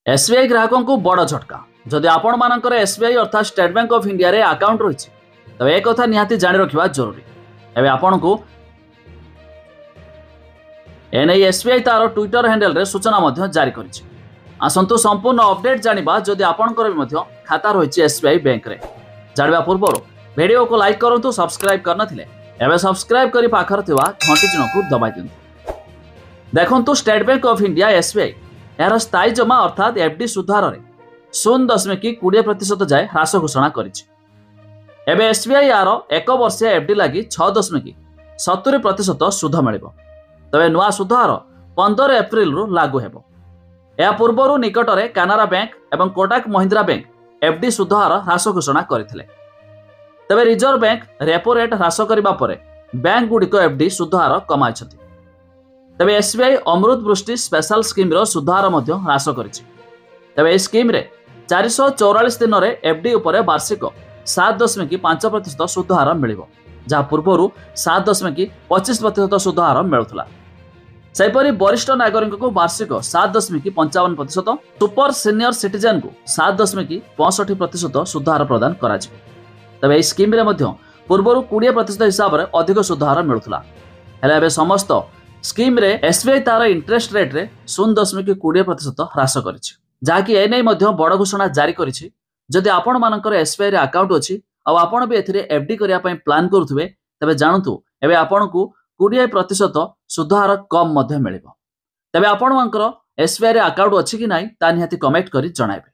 SBI ग्राहकों को बड़ झटका जदि आपण मानकर एसबीआई अर्थात स्टेट बैंक ऑफ इंडिया रे अकाउंट रही तबे एक कथा निहाती जानि रखिबा जरूरी। एबे आपण को एनए एसबीआई तार ट्विटर हैंडल रे सूचना मध्य जारी करिछि। आसंतु संपूर्ण अपडेट जानिबा जदि आपणकर भी मध्य खाता रही एसबीआई बैंक रे। जानिबा पूर्व वीडियो को लाइक करंतु, सब्सक्राइब करनथिले एबे सब्सक्राइब करी पाखर थिबा घंटी चिन्ह को दबाइ दियंतु। देखंतु state bank of India SBI यार स्थायी जमा अर्थात एफडी सुधार 0.20% जाए ह्रास घोषणा करिछि। एबे एसबीआई यार एक वर्षीय एफडी लगी 6.70% सुध मिलिबो। तबे नुआ सुध हार 15 एप्रिल रु लागू हेबो। या पूर्वरु निकटरे कानारा बैंक एवं कोटक महिंद्रा बैंक एफडी सुध हार ह्रास घोषणा करथिले। तबे रिजर्व बैंक रेपो रेट ह्रास करबा परे बैंक गुडिक एफडी सुध हार कमाइछथि। तबे एसबीआई अमृत वृष्टि स्पेशल स्कीम रो सुधार ह्रास करिछि। तबे ए स्कीम रे 444 दिन रे एफडी उपरे वार्षिक 7.5% सुधार मिलिबो, जहा पूर्वरु 7.25% सुधार मिलुथला। सेपरि वरिष्ठ नागरिक को वार्षिक 7.55%, सुपर सीनियर सिटीजन को 7.65% सुधार प्रदान कराजिबो। तबे ए स्कीम रे मध्य पूर्वरु 20% हिसाब रे अधिक सुधार मिलुथला। हेले एबे समस्त स्कीम रे एसबीआई तार इंटरेस्ट रेट रे 0.20% ह्रास करिछि, जाकि एनै मध्य बड़ घोषणा जारी करिछि। जदि आपण मानकर एसबीआई रे अकाउंट अछि आ आपण भी एथिरे एफडी करिया पय प्लान करूथबे तबे जानतु एबे आपण को 20% सुधार कम मध्य मिलिबो। तबे आपण मानकर एसबीआई रे अकाउंट अछि कि नाही ता निहाती कमेंट करी जणाइबे।